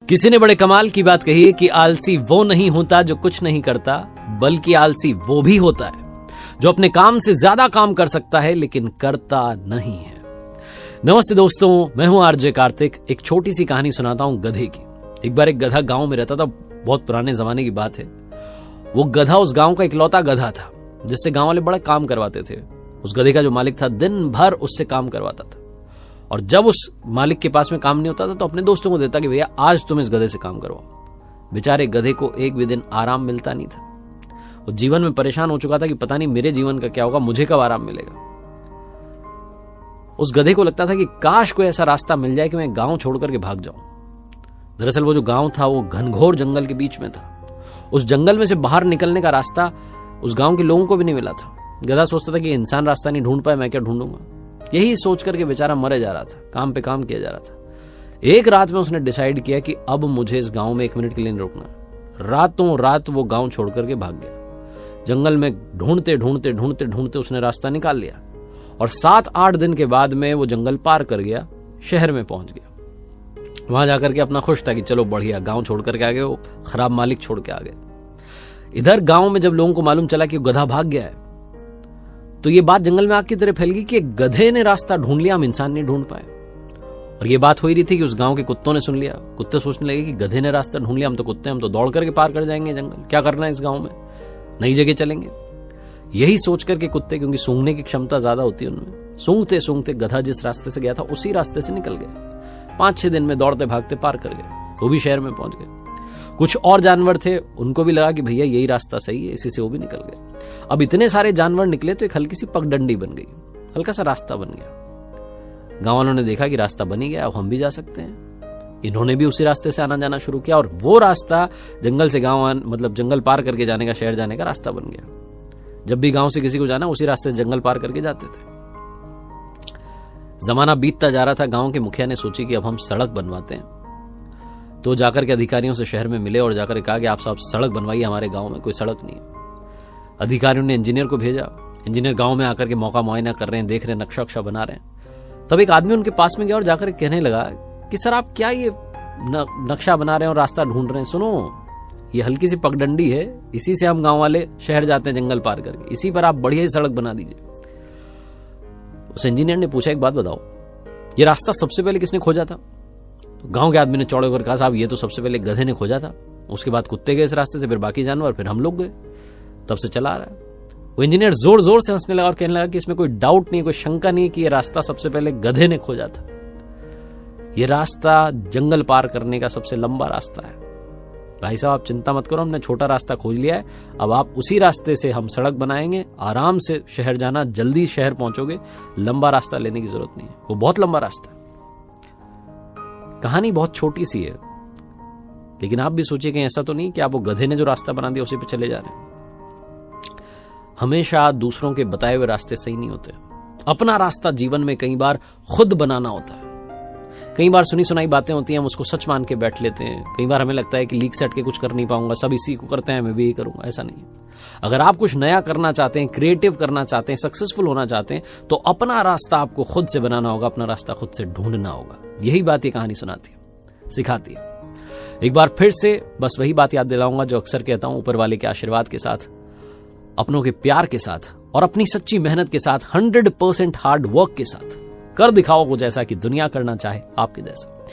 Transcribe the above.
किसी ने बड़े कमाल की बात कही है कि आलसी वो नहीं होता जो कुछ नहीं करता, बल्कि आलसी वो भी होता है जो अपने काम से ज्यादा काम कर सकता है लेकिन करता नहीं है। नमस्ते दोस्तों, मैं हूं आरजे कार्तिक। एक छोटी सी कहानी सुनाता हूं गधे की। एक बार एक गधा गांव में रहता था। बहुत पुराने जमाने की बात है। वो गधा उस गांव का इकलौता गधा था जिससे गांव वाले बड़ा काम करवाते थे। उस गधे का जो मालिक था दिन भर उससे काम करवाता था, और जब उस मालिक के पास में काम नहीं होता था तो अपने दोस्तों को देता कि भैया आज तुम इस गधे से काम करवाओ। बेचारे गधे को एक भी दिन आराम मिलता नहीं था। वो जीवन में परेशान हो चुका था कि पता नहीं मेरे जीवन का क्या होगा, मुझे कब आराम मिलेगा। उस गधे को लगता था कि काश कोई ऐसा रास्ता मिल जाए कि मैं गांव छोड़ करके भाग जाऊं। दरअसल वो जो गांव था वो घनघोर जंगल के बीच में था। उस जंगल में से बाहर निकलने का रास्ता उस गांव के लोगों को भी नहीं मिला था। गधा सोचता था कि इंसान रास्ता नहीं ढूंढ पाए, मैं क्या ढूंढूंगा। यही सोच करके बेचारा मरे जा रहा था, काम पे काम किया जा रहा था। एक रात में उसने डिसाइड किया कि अब मुझे इस गांव में 1 मिनट के लिए नहीं रुकना। रातों रात वो गांव छोड़ करके भाग गया। जंगल में ढूंढते ढूंढते ढूंढते ढूंढते उसने रास्ता निकाल लिया, और 7-8 दिन के बाद में वो जंगल पार कर गया, शहर में पहुंच गया। वहां जाकर के अपना खुश था कि चलो बढ़िया, गांव छोड़ करके आ गए, वो खराब मालिक छोड़ के आ गए। इधर गांव में जब लोगों को मालूम चला कि गधा भाग गया है तो ये बात जंगल में आग की तरह फैल गई कि गधे ने रास्ता ढूंढ लिया, हम इंसान नहीं ढूंढ पाए। और ये बात हो ही रही थी कि उस गांव के कुत्तों ने सुन लिया। कुत्ते सोचने लगे कि गधे ने रास्ता ढूंढ लिया, हम तो कुत्ते, हम तो दौड़ करके पार कर जाएंगे जंगल, क्या करना है इस गांव में, नई जगह चलेंगे। यही सोच करके कुत्ते, क्योंकि सूंघने की क्षमता ज्यादा होती है उनमें, सूंघते सूंघते गधा जिस रास्ते से गया था उसी रास्ते से निकल गए। 5-6 दिन में दौड़ते भागते पार कर गए, वो भी शहर में पहुंच गए। कुछ और जानवर थे, उनको भी लगा कि भैया यही रास्ता सही है, इसी से वो भी निकल गए। अब इतने सारे जानवर निकले तो एक हल्की सी पगडंडी बन गई, हल्का सा रास्ता बन गया। गांव वालों ने देखा कि रास्ता बन ही गया, अब हम भी जा सकते हैं। इन्होंने भी उसी रास्ते से आना जाना शुरू किया, और वो रास्ता जंगल से गांव, मतलब जंगल पार करके जाने का, शहर जाने का रास्ता बन गया। जब भी गांव से किसी को जाना उसी रास्ते से जंगल पार करके जाते थे। जमाना बीतता जा रहा था। गांव के मुखिया ने सोची कि अब हम सड़क बनवाते हैं। तो जाकर के अधिकारियों से शहर में मिले और जाकर कहा कि आप साहब सड़क बनवाइए, हमारे गांव में कोई सड़क नहीं है। अधिकारियों ने इंजीनियर को भेजा। इंजीनियर गांव में आकर के मौका मुआयना कर रहे हैं, देख रहे हैं, नक्शा वक्शा बना रहे हैं। तब एक आदमी उनके पास में गया और जाकर कहने लगा कि सर आप क्या ये नक्शा बना रहे हैं और रास्ता ढूंढ रहे हैं, सुनो ये हल्की सी पगडंडी है, इसी से हम गांव वाले शहर जाते हैं जंगल पार करके, इसी पर आप बढ़िया ही सड़क बना दीजिए। उस इंजीनियर ने पूछा एक बात बताओ, ये रास्ता सबसे पहले किसने खोजा था? तो गांव के आदमी ने चौड़े होकर कहा साहब ये तो सबसे पहले गधे ने खोजा था, उसके बाद कुत्ते गए इस रास्ते से, फिर बाकी जानवर, फिर हम लोग गए, तब से चला आ रहा है। वो इंजीनियर जोर जोर से हंसने लगा और कहने लगा कि इसमें कोई डाउट नहीं, कोई शंका नहीं कि ये रास्ता सबसे पहले गधे ने खोजा था। ये रास्ता जंगल पार करने का सबसे लंबा रास्ता है। भाई साहब आप चिंता मत करो, हमने छोटा रास्ता खोज लिया है, अब आप उसी रास्ते से हम सड़क बनाएंगे, आराम से शहर जाना, जल्दी शहर पहुंचोगे, लंबा रास्ता लेने की जरूरत नहीं है। वो बहुत लंबा रास्ता है। कहानी बहुत छोटी सी है, लेकिन आप भी सोचिए कि ऐसा तो नहीं कि आप वो गधे ने जो रास्ता बना दिया उसी पे चले जा रहे हैं। हमेशा दूसरों के बताए हुए रास्ते सही नहीं होते। अपना रास्ता जीवन में कई बार खुद बनाना होता है। कई बार सुनी सुनाई बातें होती हैं, हम उसको सच मान के बैठ लेते हैं। कई बार हमें लगता है कि लीक सेट के कुछ कर नहीं पाऊंगा, सब इसी को करते हैं, मैं भी यही करूंगा। ऐसा नहीं है। अगर आप कुछ नया करना चाहते हैं, क्रिएटिव करना चाहते हैं, सक्सेसफुल होना चाहते हैं, तो अपना रास्ता आपको खुद से बनाना होगा, अपना रास्ता खुद से ढूंढना होगा। यही बात ये कहानी सुनाती है, सिखाती है। एक बार फिर से बस वही बात याद दिलाऊंगा जो अक्सर कहता हूं, ऊपर वाले के आशीर्वाद के साथ, अपनों के प्यार के साथ और अपनी सच्ची मेहनत के साथ, 100% हार्ड वर्क के साथ कर दिखाओ वो जैसा कि दुनिया करना चाहे आपके जैसा।